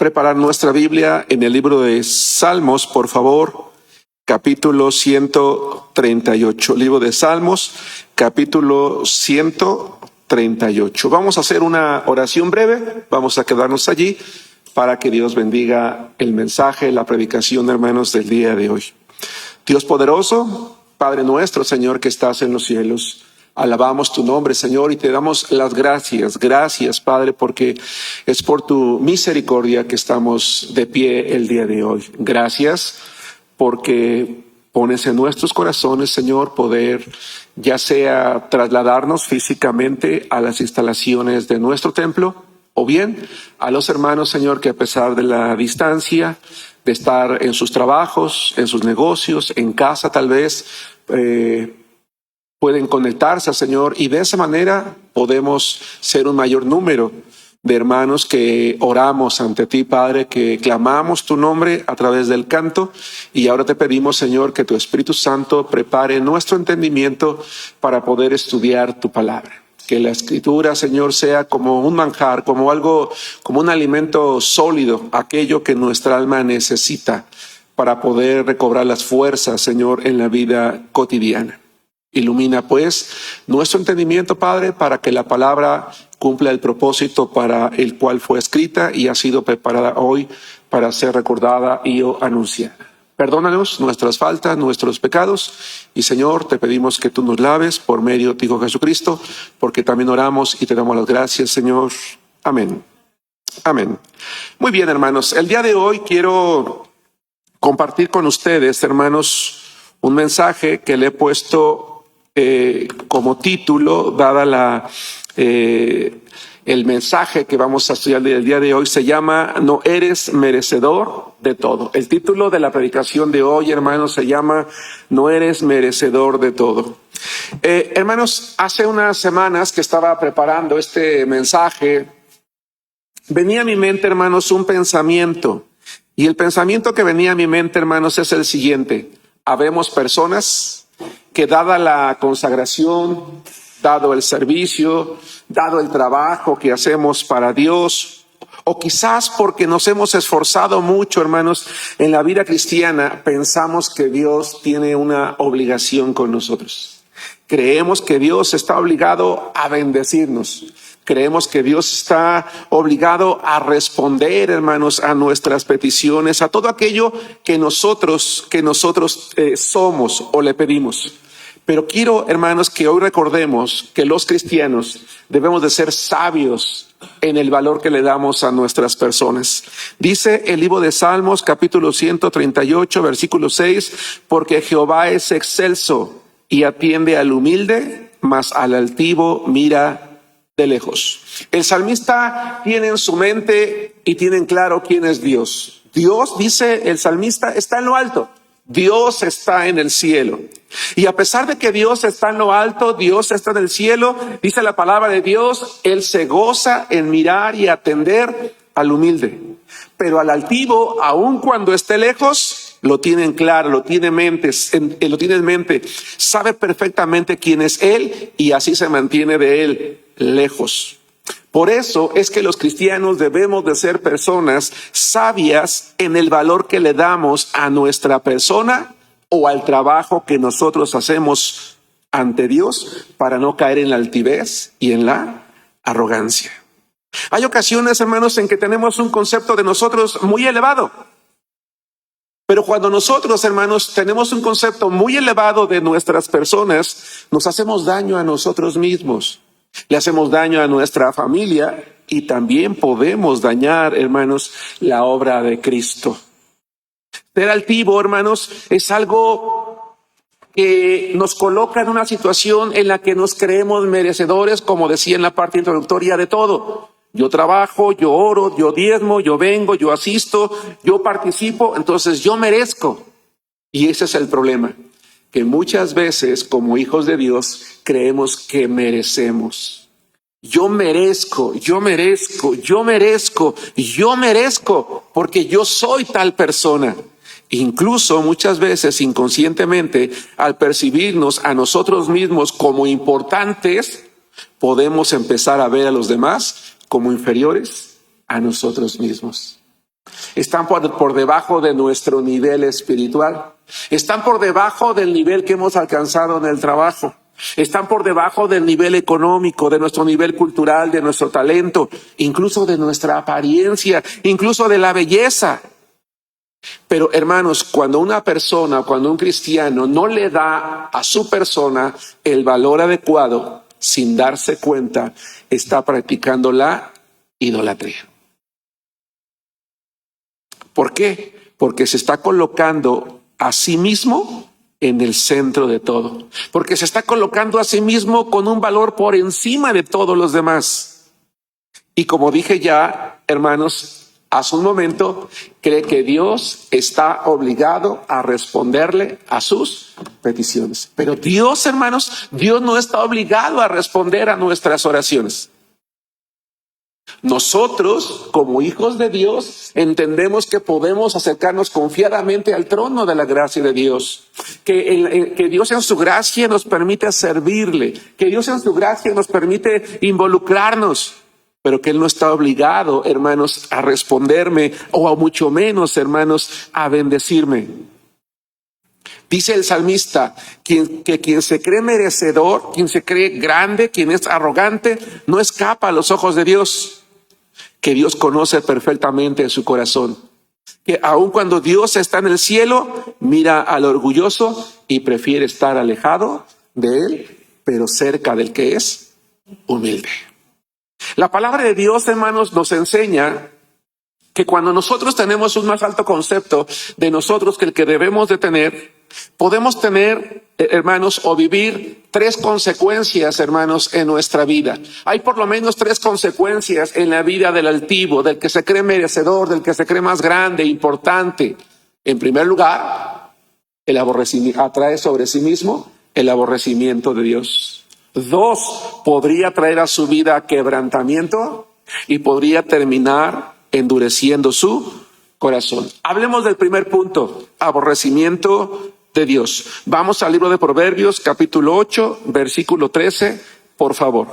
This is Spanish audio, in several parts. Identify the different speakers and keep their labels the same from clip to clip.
Speaker 1: preparar nuestra Biblia en el libro de Salmos, por favor, capítulo 138. Libro de Salmos, capítulo 138. Vamos a hacer una oración breve, vamos a quedarnos allí para que Dios bendiga el mensaje, la predicación, hermanos, del día de hoy. Dios poderoso, Padre nuestro, Señor, que estás en los cielos, alabamos tu nombre, Señor, y te damos las gracias. Gracias, Padre, porque es por tu misericordia que estamos de pie el día de hoy. Gracias porque pones en nuestros corazones, Señor, poder ya sea trasladarnos físicamente a las instalaciones de nuestro templo, o bien a los hermanos, Señor, que a pesar de la distancia, de estar en sus trabajos, en sus negocios, en casa tal vez, pueden conectarse, Señor, y de esa manera podemos ser un mayor número de hermanos que oramos ante ti, Padre, que clamamos tu nombre a través del canto. Y ahora te pedimos, Señor, que tu Espíritu Santo prepare nuestro entendimiento para poder estudiar tu palabra. Que la Escritura, Señor, sea como un manjar, como algo, como un alimento sólido, aquello que nuestra alma necesita para poder recobrar las fuerzas, Señor, en la vida cotidiana. Ilumina, pues, nuestro entendimiento, Padre, para que la palabra cumpla el propósito para el cual fue escrita y ha sido preparada hoy para ser recordada y anunciada. Perdónanos nuestras faltas, nuestros pecados, y Señor, te pedimos que tú nos laves por medio de tu Hijo Jesucristo, porque también oramos y te damos las gracias, Señor. Amén. Amén. Muy bien, hermanos, el día de hoy quiero compartir con ustedes, hermanos, un mensaje que le he puesto como título, dada el mensaje que vamos a estudiar el día de hoy, se llama "No eres merecedor de todo". El título de la predicación de hoy, hermanos, se llama "No eres merecedor de todo". Hermanos, hace unas semanas que estaba preparando este mensaje, venía a mi mente, hermanos, un pensamiento. Y el pensamiento que venía a mi mente, hermanos, es el siguiente: habemos personas que, dada la consagración, dado el servicio, dado el trabajo que hacemos para Dios, o quizás porque nos hemos esforzado mucho, hermanos, en la vida cristiana, pensamos que Dios tiene una obligación con nosotros. Creemos que Dios está obligado a bendecirnos. Creemos que Dios está obligado a responder, hermanos, a nuestras peticiones, a todo aquello que nosotros somos o le pedimos. Pero quiero, hermanos, que hoy recordemos que los cristianos debemos de ser sabios en el valor que le damos a nuestras personas. Dice el libro de Salmos, capítulo 138, versículo 6, porque Jehová es excelso y atiende al humilde, mas al altivo mira de lejos. El salmista tiene en su mente y tiene en claro quién es Dios. Dios, dice el salmista, está en lo alto. Dios está en el cielo. Y a pesar de que Dios está en lo alto, Dios está en el cielo, dice la palabra de Dios, Él se goza en mirar y atender al humilde. Pero al altivo, aun cuando esté lejos, lo tiene en claro, lo tiene en mente, sabe perfectamente quién es Él y así se mantiene de Él lejos. Por eso es que los cristianos debemos de ser personas sabias en el valor que le damos a nuestra persona o al trabajo que nosotros hacemos ante Dios, para no caer en la altivez y en la arrogancia. Hay ocasiones, hermanos, en que tenemos un concepto de nosotros muy elevado. Pero cuando nosotros, hermanos, tenemos un concepto muy elevado de nuestras personas, nos hacemos daño a nosotros mismos. Le hacemos daño a nuestra familia y también podemos dañar, hermanos, la obra de Cristo. Ser altivo, hermanos, es algo que nos coloca en una situación en la que nos creemos merecedores, como decía en la parte introductoria, de todo. Yo trabajo, yo oro, yo diezmo, yo vengo, yo asisto, yo participo, entonces yo merezco. Y ese es el problema, que muchas veces como hijos de Dios creemos que merecemos. Yo merezco, porque yo soy tal persona. Incluso muchas veces inconscientemente, al percibirnos a nosotros mismos como importantes, podemos empezar a ver a los demás como inferiores a nosotros mismos. Están por debajo de nuestro nivel espiritual. Están por debajo del nivel que hemos alcanzado en el trabajo. Están por debajo del nivel económico, de nuestro nivel cultural, de nuestro talento, incluso de nuestra apariencia, incluso de la belleza. Pero hermanos, cuando una persona, cuando un cristiano no le da a su persona el valor adecuado, sin darse cuenta, está practicando la idolatría. ¿Por qué? Porque se está colocando a sí mismo en el centro de todo. Porque se está colocando a sí mismo con un valor por encima de todos los demás. Y como dije ya, hermanos, hace un momento, cree que Dios está obligado a responderle a sus peticiones. Pero Dios, hermanos, Dios no está obligado a responder a nuestras oraciones. Nosotros, como hijos de Dios, entendemos que podemos acercarnos confiadamente al trono de la gracia de Dios. Que Dios en su gracia nos permite servirle. Que Dios en su gracia nos permite involucrarnos. Pero que Él no está obligado, hermanos, a responderme o a mucho menos, hermanos, a bendecirme. Dice el salmista que quien se cree merecedor, quien se cree grande, quien es arrogante, no escapa a los ojos de Dios. Que Dios conoce perfectamente su corazón. Que aun cuando Dios está en el cielo, mira al orgulloso y prefiere estar alejado de él, pero cerca del que es humilde. La palabra de Dios, hermanos, nos enseña que cuando nosotros tenemos un más alto concepto de nosotros que el que debemos de tener, podemos tener, hermanos, o vivir 3 consecuencias, hermanos, en nuestra vida. Hay por lo menos 3 consecuencias en la vida del altivo, del que se cree merecedor, del que se cree más grande, importante. En primer lugar, el aborrecimiento atrae sobre sí mismo el aborrecimiento de Dios. 2, podría traer a su vida quebrantamiento y podría terminar endureciendo su corazón. Hablemos del primer punto, aborrecimiento de Dios. Vamos al libro de Proverbios, capítulo 8, versículo 13, por favor.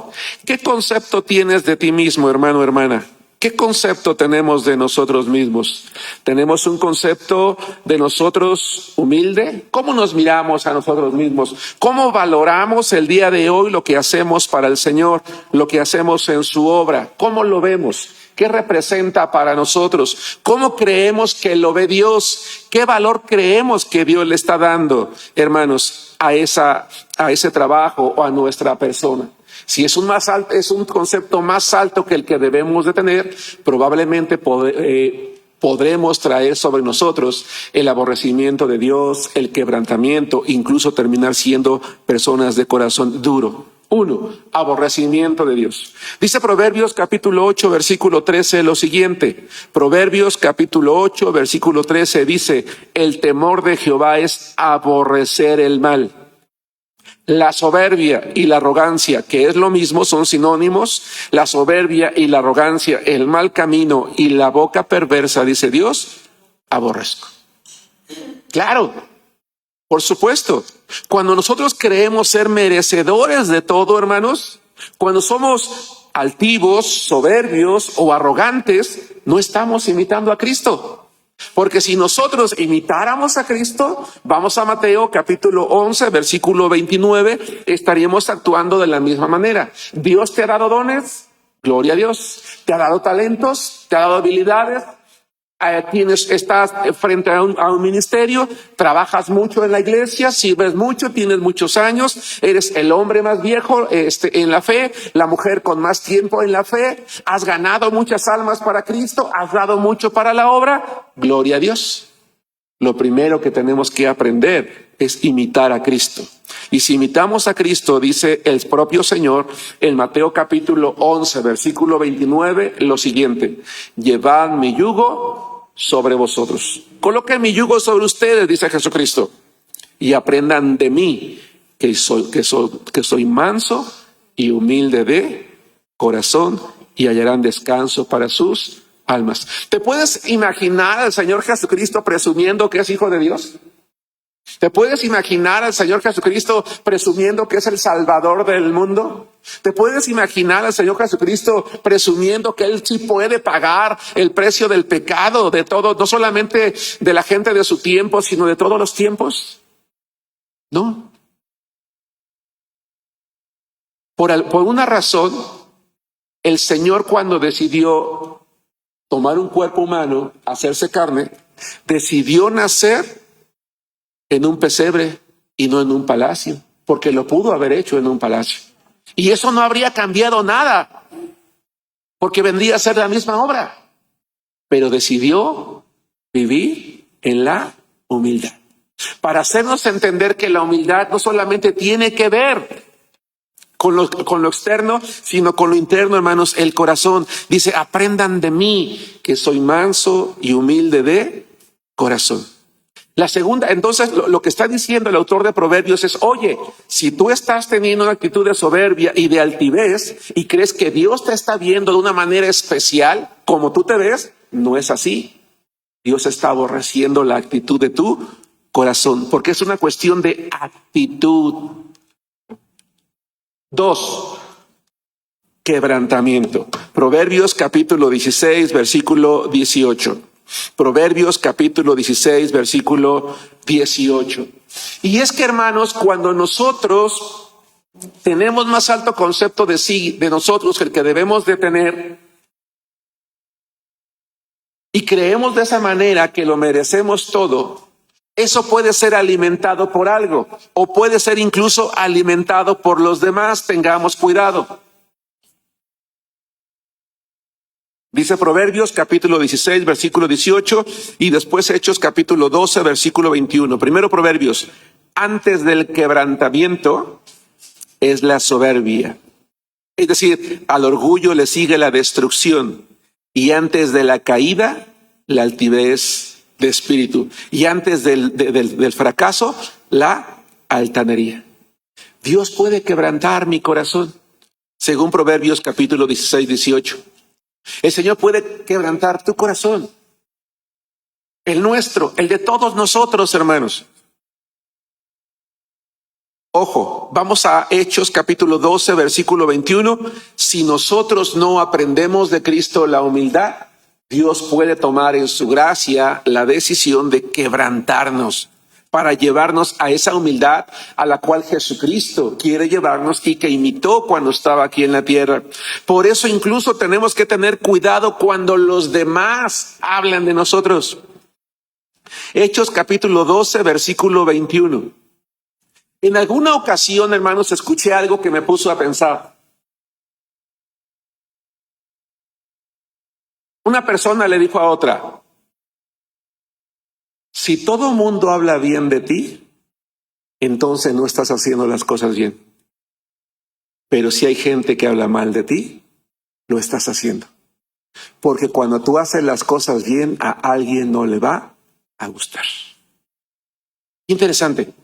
Speaker 1: ¿Qué concepto tienes de ti mismo, hermano, hermana? ¿Qué concepto tenemos de nosotros mismos? ¿Tenemos un concepto de nosotros humilde? ¿Cómo nos miramos a nosotros mismos? ¿Cómo valoramos el día de hoy lo que hacemos para el Señor, lo que hacemos en su obra? ¿Cómo lo vemos? ¿Qué representa para nosotros? ¿Cómo creemos que lo ve Dios? ¿Qué valor creemos que Dios le está dando, hermanos, a ese trabajo o a nuestra persona? Si es un concepto más alto que el que debemos de tener, probablemente podremos traer sobre nosotros el aborrecimiento de Dios, el quebrantamiento, incluso terminar siendo personas de corazón duro. 1, aborrecimiento de Dios. Dice Proverbios capítulo 8, versículo 13 lo siguiente. Proverbios capítulo 8, versículo 13 dice: el temor de Jehová es aborrecer el mal. La soberbia y la arrogancia, que es lo mismo, son sinónimos. La soberbia y la arrogancia, el mal camino y la boca perversa, dice Dios, aborrezco. Claro, por supuesto. Cuando nosotros creemos ser merecedores de todo, hermanos, cuando somos altivos, soberbios o arrogantes, no estamos imitando a Cristo. Porque si nosotros imitáramos a Cristo, vamos a Mateo capítulo 11, versículo 29, estaríamos actuando de la misma manera. Dios te ha dado dones, gloria a Dios. Te ha dado talentos, te ha dado habilidades. Estás frente a un ministerio, trabajas mucho en la iglesia, sirves mucho, tienes muchos años, eres el hombre más viejo en la fe, la mujer con más tiempo en la fe, has ganado muchas almas para Cristo, has dado mucho para la obra, gloria a Dios. Lo primero que tenemos que aprender es imitar a Cristo. Y si imitamos a Cristo, dice el propio Señor en Mateo capítulo 11, versículo 29, lo siguiente: llevad mi yugo sobre vosotros. Coloquen mi yugo sobre ustedes, dice Jesucristo, y aprendan de mí, que soy manso y humilde de corazón, y hallarán descanso para sus almas. ¿Te puedes imaginar al Señor Jesucristo presumiendo que es hijo de Dios? ¿Te puedes imaginar al Señor Jesucristo presumiendo que es el Salvador del mundo? ¿Te puedes imaginar al Señor Jesucristo presumiendo que Él sí puede pagar el precio del pecado de todo, no solamente de la gente de su tiempo, sino de todos los tiempos? No. Por una razón, el Señor, cuando decidió tomar un cuerpo humano, hacerse carne, decidió nacer en un pesebre y no en un palacio, porque lo pudo haber hecho en un palacio. Y eso no habría cambiado nada, porque vendría a ser la misma obra. Pero decidió vivir en la humildad, para hacernos entender que la humildad no solamente tiene que ver con lo externo, sino con lo interno, hermanos, el corazón. Dice, aprendan de mí, que soy manso y humilde de corazón. La segunda, entonces, lo que está diciendo el autor de Proverbios es, oye, si tú estás teniendo una actitud de soberbia y de altivez y crees que Dios te está viendo de una manera especial, como tú te ves, no es así. Dios está aborreciendo la actitud de tu corazón, porque es una cuestión de actitud. 2, quebrantamiento. Proverbios capítulo 16, versículo 18. Proverbios capítulo 16, versículo 18. Y es que, hermanos, cuando nosotros tenemos más alto concepto de sí, de nosotros, que el que debemos de tener, y creemos de esa manera que lo merecemos todo, eso puede ser alimentado por algo, o puede ser incluso alimentado por los demás. Tengamos cuidado. Dice Proverbios capítulo 16, versículo 18, y después Hechos capítulo 12, versículo 21. Primero Proverbios, antes del quebrantamiento es la soberbia. Es decir, al orgullo le sigue la destrucción, y antes de la caída, la altivez de espíritu, y antes del fracaso, la altanería. Dios puede quebrantar mi corazón, según Proverbios capítulo 16, 18. El Señor puede quebrantar tu corazón, el nuestro, el de todos nosotros, hermanos. Ojo, vamos a Hechos capítulo 12, versículo 21. Si nosotros no aprendemos de Cristo la humildad, Dios puede tomar en su gracia la decisión de quebrantarnos para llevarnos a esa humildad a la cual Jesucristo quiere llevarnos y que imitó cuando estaba aquí en la tierra. Por eso incluso tenemos que tener cuidado cuando los demás hablan de nosotros. Hechos capítulo 12, versículo 21. En alguna ocasión, hermanos, escuché algo que me puso a pensar. Una persona le dijo a otra, si todo mundo habla bien de ti, entonces no estás haciendo las cosas bien. Pero si hay gente que habla mal de ti, lo estás haciendo. Porque cuando tú haces las cosas bien, a alguien no le va a gustar. Interesante.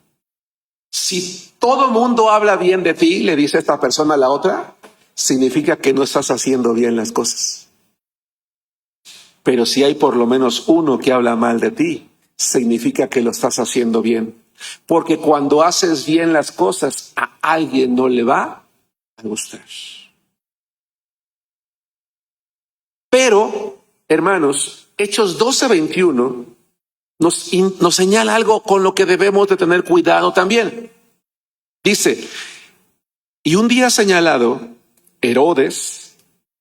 Speaker 1: Si todo mundo habla bien de ti, le dice esta persona a la otra, significa que no estás haciendo bien las cosas. Pero si hay por lo menos uno que habla mal de ti, significa que lo estás haciendo bien. Porque cuando haces bien las cosas, a alguien no le va a gustar. Pero, hermanos, Hechos 12:21 nos señala algo con lo que debemos de tener cuidado también. Dice, y un día señalado, Herodes,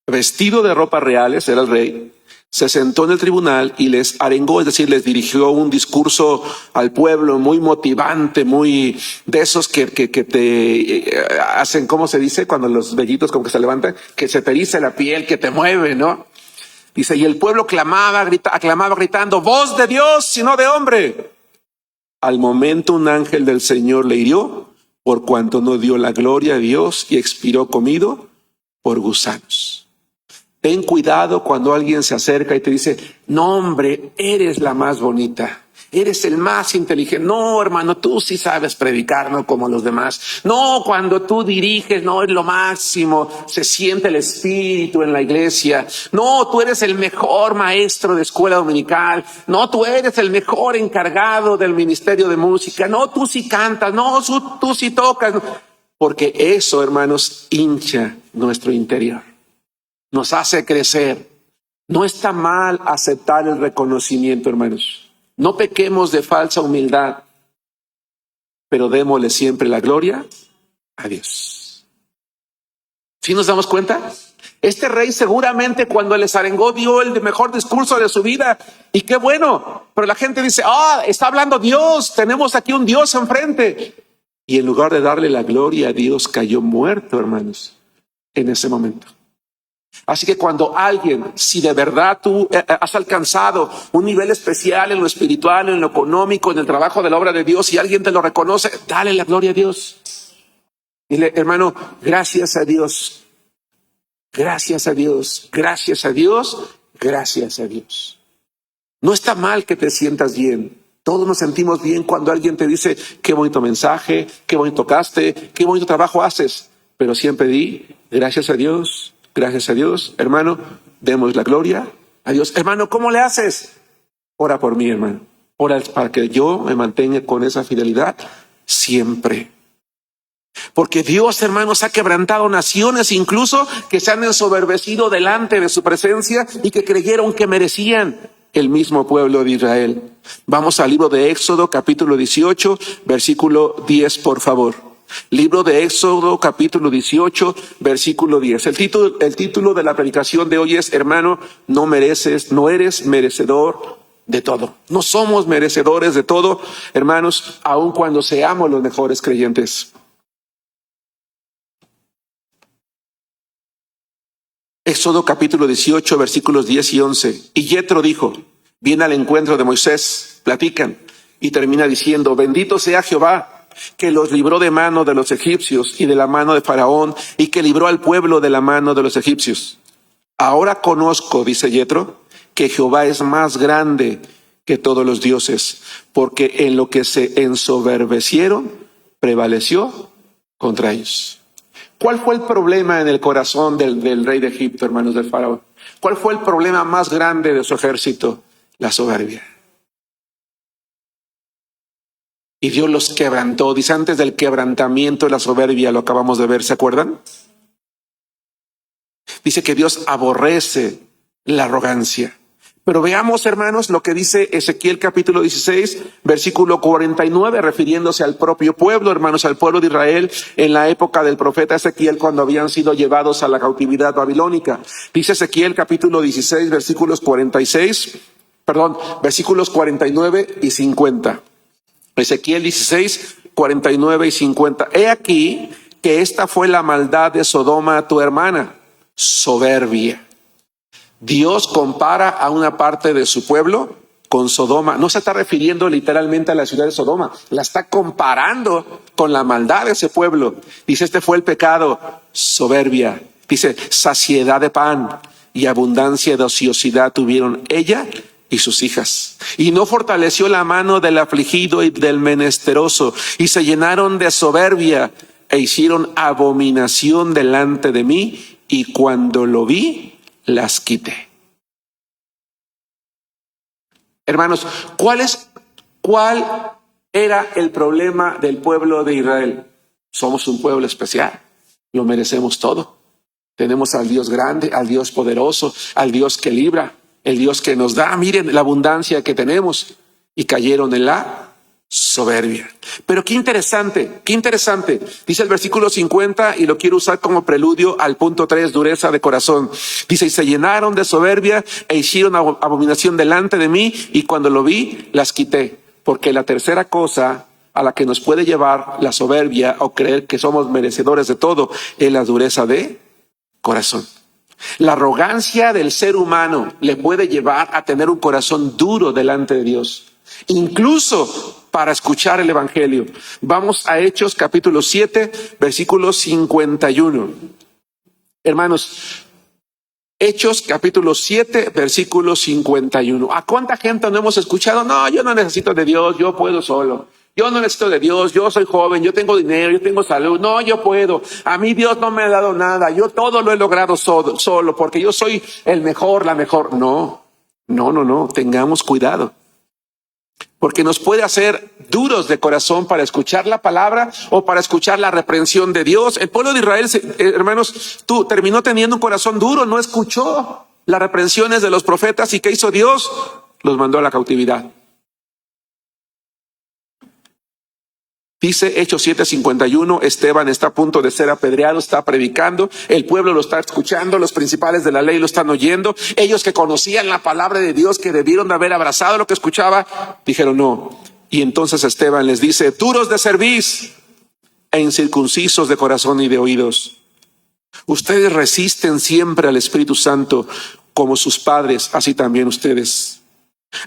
Speaker 1: vestido de ropas reales, era el rey, se sentó en el tribunal y les arengó, es decir, les dirigió un discurso al pueblo muy motivante, muy de esos que te hacen, ¿cómo se dice? Cuando los vellitos como que se levantan, que se te eriza la piel, que te mueve, ¿no? Dice, y el pueblo aclamaba gritando, voz de Dios y no de hombre. Al momento un ángel del Señor le hirió, por cuanto no dio la gloria a Dios y expiró comido por gusanos. Ten cuidado cuando alguien se acerca y te dice, no hombre, eres la más bonita, Eres el más inteligente. No, hermano, tú sí sabes predicar, no como los demás. No, cuando tú diriges, no es lo máximo. Se siente el espíritu en la iglesia. No, tú eres el mejor maestro de escuela dominical. No, tú eres el mejor encargado del ministerio de música. No, tú sí cantas. No, tú sí tocas. Porque eso, hermanos, hincha nuestro interior. Nos hace crecer. No está mal aceptar el reconocimiento, hermanos. No pequemos de falsa humildad, pero démosle siempre la gloria a Dios. ¿Sí nos damos cuenta? Este rey seguramente cuando les arengó dio el mejor discurso de su vida. Y qué bueno. Pero la gente dice, está hablando Dios. Tenemos aquí un Dios enfrente. Y en lugar de darle la gloria a Dios, cayó muerto, hermanos, en ese momento. Así que cuando alguien, si de verdad tú has alcanzado un nivel especial en lo espiritual, en lo económico, en el trabajo de la obra de Dios, y alguien te lo reconoce, dale la gloria a Dios. Dile, hermano, gracias a Dios, gracias a Dios, gracias a Dios, gracias a Dios. No está mal que te sientas bien. Todos nos sentimos bien cuando alguien te dice, qué bonito mensaje, qué bonito tocaste, qué bonito trabajo haces. Pero siempre di, gracias a Dios. Gracias a Dios, hermano, demos la gloria a Dios. Hermano, ¿cómo le haces? Ora por mí, hermano. Ora para que yo me mantenga con esa fidelidad siempre. Porque Dios, hermanos, ha quebrantado naciones incluso que se han ensoberbecido delante de su presencia y que creyeron que merecían el mismo pueblo de Israel. Vamos al libro de Éxodo, capítulo 18, versículo 10, por favor. Libro de Éxodo, capítulo 18, versículo 10. El título de la predicación de hoy es, hermano, no eres merecedor de todo. No somos merecedores de todo, hermanos, aun cuando seamos los mejores creyentes. Éxodo capítulo 18, versículos 10 y 11. Y Yetro dijo, viene al encuentro de Moisés, platican, y termina diciendo, bendito sea Jehová, que los libró de mano de los egipcios y de la mano de Faraón, y que libró al pueblo de la mano de los egipcios. Ahora conozco, dice Yetro, que Jehová es más grande que todos los dioses, porque en lo que se ensoberbecieron, prevaleció contra ellos. ¿Cuál fue el problema en el corazón del rey de Egipto, hermanos, del Faraón? ¿Cuál fue el problema más grande de su ejército? La soberbia. Y Dios los quebrantó. Dice, antes del quebrantamiento de la soberbia, lo acabamos de ver, ¿se acuerdan? Dice que Dios aborrece la arrogancia. Pero veamos, hermanos, lo que dice Ezequiel capítulo 16, versículo 49, refiriéndose al propio pueblo, hermanos, al pueblo de Israel en la época del profeta Ezequiel, cuando habían sido llevados a la cautividad babilónica. Dice Ezequiel capítulo 16, versículos 49 y 50. Ezequiel 16, 49 y 50. He aquí que esta fue la maldad de Sodoma, tu hermana, soberbia. Dios compara a una parte de su pueblo con Sodoma. No se está refiriendo literalmente a la ciudad de Sodoma, la está comparando con la maldad de ese pueblo. Dice, este fue el pecado, soberbia. Dice, saciedad de pan y abundancia de ociosidad tuvieron ella y sus hijas. Y no fortaleció la mano del afligido y del menesteroso, y se llenaron de soberbia e hicieron abominación delante de mí, y cuando lo vi, las quité. Hermanos, ¿cuál era el problema del pueblo de Israel? Somos un pueblo especial, lo merecemos todo. Tenemos al Dios grande, al Dios poderoso, al Dios que libra, el Dios que nos da. Miren la abundancia que tenemos. Y cayeron en la soberbia. Pero qué interesante. Dice el versículo 50, y lo quiero usar como preludio al punto 3, dureza de corazón. Dice, y se llenaron de soberbia e hicieron abominación delante de mí, y cuando lo vi, las quité. Porque la tercera cosa a la que nos puede llevar la soberbia o creer que somos merecedores de todo es la dureza de corazón. La arrogancia del ser humano le puede llevar a tener un corazón duro delante de Dios, incluso para escuchar el evangelio. Vamos a Hechos capítulo 7, versículo 51. Hermanos, Hechos capítulo 7, versículo 51. ¿A cuánta gente no hemos escuchado? No, yo no necesito de Dios, yo puedo solo. Yo no necesito de Dios, yo soy joven, yo tengo dinero, yo tengo salud. No, yo puedo. A mí Dios no me ha dado nada. Yo todo lo he logrado solo porque yo soy el mejor, la mejor. No, tengamos cuidado. Porque nos puede hacer duros de corazón para escuchar la palabra o para escuchar la reprensión de Dios. El pueblo de Israel, hermanos, terminó teniendo un corazón duro, no escuchó las reprensiones de los profetas. ¿Y qué hizo Dios? Los mandó a la cautividad. Dice Hechos 7:51, Esteban está a punto de ser apedreado, está predicando, el pueblo lo está escuchando, los principales de la ley lo están oyendo, ellos que conocían la palabra de Dios, que debieron de haber abrazado lo que escuchaba, dijeron no. Y entonces Esteban les dice, duros de cerviz e incircuncisos de corazón y de oídos, ustedes resisten siempre al Espíritu Santo como sus padres, así también ustedes.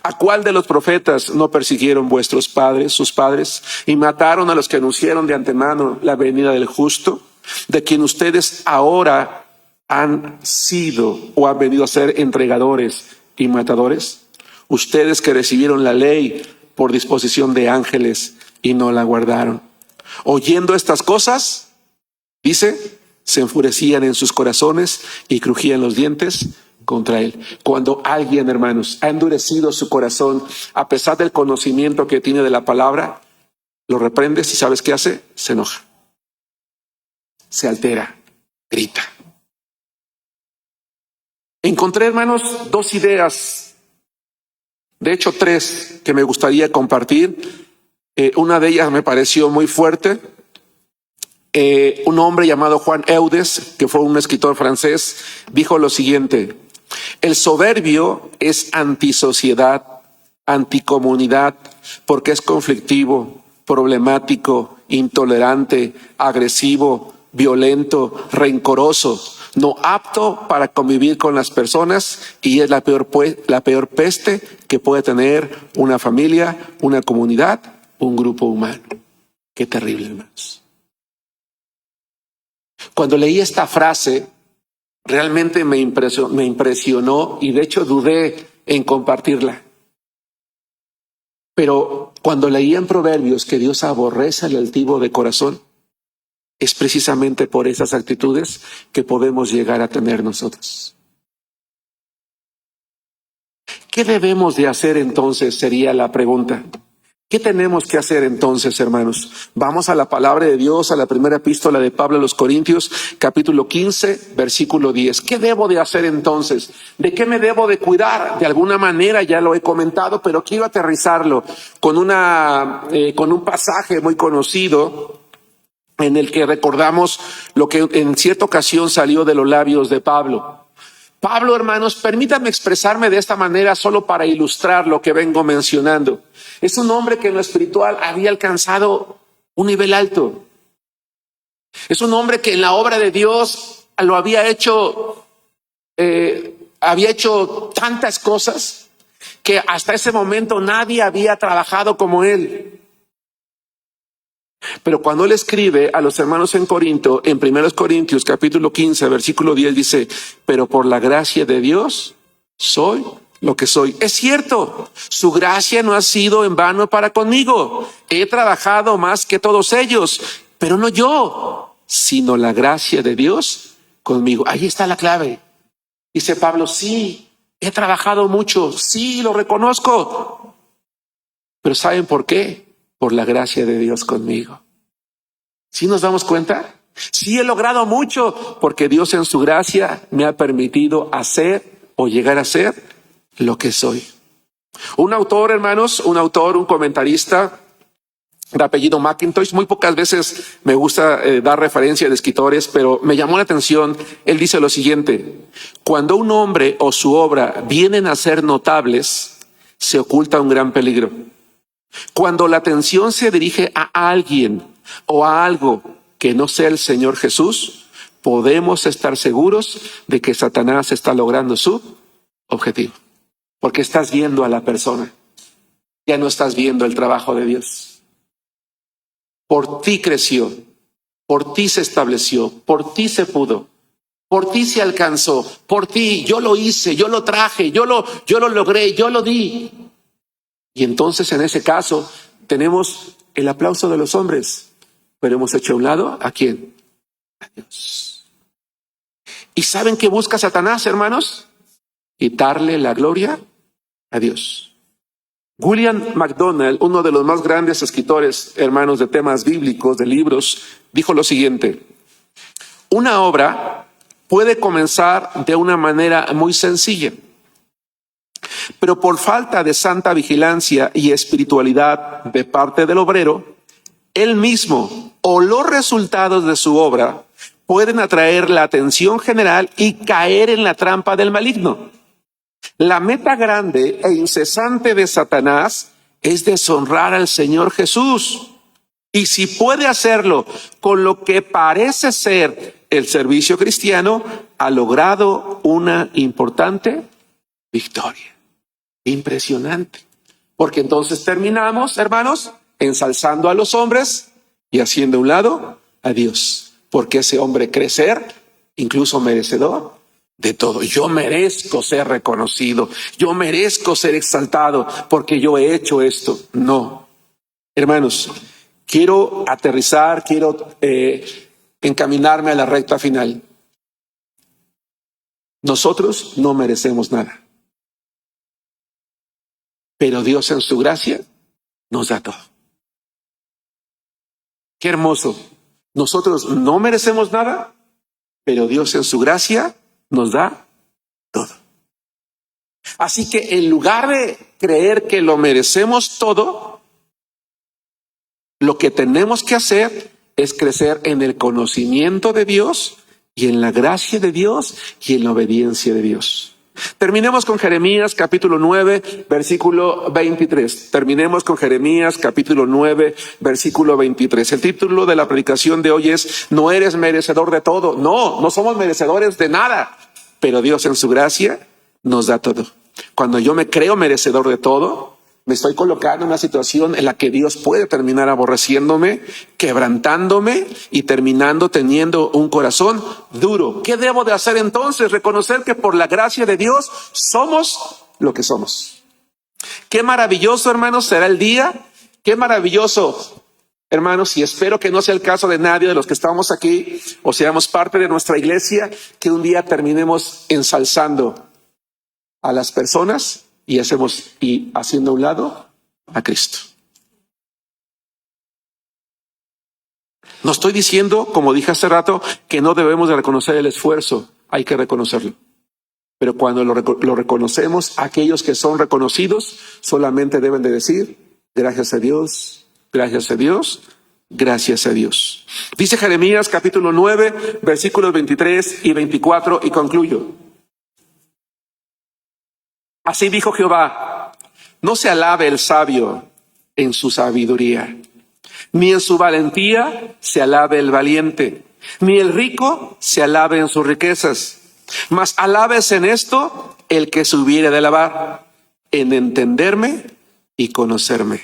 Speaker 1: ¿A cuál de los profetas no persiguieron vuestros padres, sus padres, y mataron a los que anunciaron de antemano la venida del justo, de quien ustedes ahora han sido o han venido a ser entregadores y matadores? Ustedes que recibieron la ley por disposición de ángeles y no la guardaron. Oyendo estas cosas, dice, se enfurecían en sus corazones y crujían los dientes contra él. Cuando alguien, hermanos, ha endurecido su corazón a pesar del conocimiento que tiene de la palabra, lo reprendes y ¿sabes qué hace? Se enoja, se altera, grita. Encontré, hermanos, dos ideas, de hecho tres, que me gustaría compartir. Una de ellas me pareció muy fuerte. Un hombre llamado Juan Eudes, que fue un escritor francés, dijo lo siguiente: el soberbio es antisociedad, anticomunidad, porque es conflictivo, problemático, intolerante, agresivo, violento, rencoroso, no apto para convivir con las personas y es la peor peste que puede tener una familia, una comunidad, un grupo humano. Qué terrible, hermanos. Cuando leí esta frase, realmente me impresionó y de hecho dudé en compartirla. Pero cuando leí en Proverbios que Dios aborrece al altivo de corazón, es precisamente por esas actitudes que podemos llegar a tener nosotros. ¿Qué debemos de hacer entonces? Sería la pregunta. ¿Qué tenemos que hacer entonces, hermanos? Vamos a la palabra de Dios, a la primera epístola de Pablo a los Corintios, capítulo 15, versículo 10. ¿Qué debo de hacer entonces? ¿De qué me debo de cuidar? De alguna manera ya lo he comentado, pero quiero aterrizarlo con un pasaje muy conocido en el que recordamos lo que en cierta ocasión salió de los labios de Pablo. Pablo, hermanos, permítanme expresarme de esta manera solo para ilustrar lo que vengo mencionando. Es un hombre que en lo espiritual había alcanzado un nivel alto. Es un hombre que en la obra de Dios lo había hecho tantas cosas que hasta ese momento nadie había trabajado como él. Pero cuando él escribe a los hermanos en Corinto, en 1 Corintios capítulo 15, versículo 10 dice, pero por la gracia de Dios soy lo que soy. Es cierto, su gracia no ha sido en vano para conmigo. He trabajado más que todos ellos, pero no yo, sino la gracia de Dios conmigo. Ahí está la clave. Dice Pablo, sí, he trabajado mucho, sí, lo reconozco. Pero ¿saben por qué? Por la gracia de Dios conmigo. ¿Sí nos damos cuenta? Sí he logrado mucho porque Dios en su gracia me ha permitido hacer o llegar a ser lo que soy. Un autor, hermanos, un comentarista de apellido McIntosh, muy pocas veces me gusta dar referencia de escritores, pero me llamó la atención. Él dice lo siguiente: cuando un hombre o su obra vienen a ser notables, se oculta un gran peligro. Cuando la atención se dirige a alguien o a algo que no sea el Señor Jesús, podemos estar seguros de que Satanás está logrando su objetivo. Porque estás viendo a la persona, ya no estás viendo el trabajo de Dios. Por ti creció, por ti se estableció, por ti se pudo. Por ti se alcanzó, por ti, yo lo hice, yo lo traje, yo lo logré, yo lo di. Y entonces en ese caso tenemos el aplauso de los hombres, pero hemos hecho a un lado ¿a quién? A Dios. ¿Y saben qué busca Satanás, hermanos? Quitarle la gloria a Dios. William MacDonald, uno de los más grandes escritores, hermanos, de temas bíblicos, de libros, dijo lo siguiente: una obra puede comenzar de una manera muy sencilla, pero por falta de santa vigilancia y espiritualidad de parte del obrero, él mismo o los resultados de su obra pueden atraer la atención general y caer en la trampa del maligno. La meta grande e incesante de Satanás es deshonrar al Señor Jesús. Y si puede hacerlo con lo que parece ser el servicio cristiano, ha logrado una importante victoria. Impresionante. Porque entonces terminamos, hermanos, ensalzando a los hombres y haciendo a un lado a Dios. Porque ese hombre cree ser incluso merecedor de todo. Yo merezco ser reconocido, yo merezco ser exaltado porque yo he hecho esto. No, hermanos, quiero aterrizar, quiero encaminarme a la recta final. Nosotros no merecemos nada, pero Dios en su gracia nos da todo. Qué hermoso. Nosotros no merecemos nada, pero Dios en su gracia nos da todo. Así que en lugar de creer que lo merecemos todo, lo que tenemos que hacer es crecer en el conocimiento de Dios y en la gracia de Dios y en la obediencia de Dios. Terminemos con Jeremías capítulo 9, versículo 23. Terminemos con Jeremías capítulo 9, versículo 23. El título de la predicación de hoy es: no eres merecedor de todo. No, no somos merecedores de nada, pero Dios en su gracia nos da todo. Cuando yo me creo merecedor de todo, me estoy colocando en una situación en la que Dios puede terminar aborreciéndome, quebrantándome y terminando teniendo un corazón duro. ¿Qué debo de hacer entonces? Reconocer que por la gracia de Dios somos lo que somos. Qué maravilloso, hermanos, será el día. Qué maravilloso, hermanos, y espero que no sea el caso de nadie de los que estamos aquí o seamos parte de nuestra iglesia, que un día terminemos ensalzando a las personas y haciendo a un lado a Cristo. No estoy diciendo, como dije hace rato, que no debemos de reconocer el esfuerzo. Hay que reconocerlo. Pero cuando lo reconocemos, aquellos que son reconocidos solamente deben de decir: gracias a Dios, gracias a Dios, gracias a Dios. Dice Jeremías capítulo 9, versículos 23 y 24, y concluyo. Así dijo Jehová: no se alabe el sabio en su sabiduría, ni en su valentía se alabe el valiente, ni el rico se alabe en sus riquezas. Mas alabes en esto el que se hubiere de alabar, en entenderme y conocerme,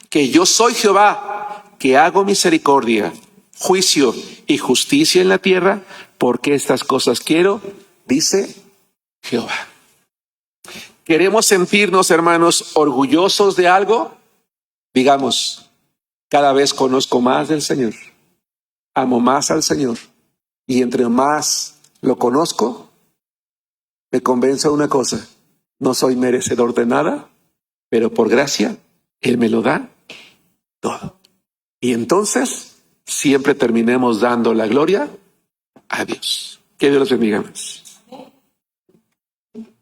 Speaker 1: que yo soy Jehová, que hago misericordia, juicio y justicia en la tierra, porque estas cosas quiero, dice Jehová. ¿Queremos sentirnos, hermanos, orgullosos de algo? Digamos: cada vez conozco más del Señor, amo más al Señor, y entre más lo conozco, me convenzo de una cosa: no soy merecedor de nada, pero por gracia Él me lo da todo. Y entonces siempre terminemos dando la gloria a Dios. Que Dios los bendiga más.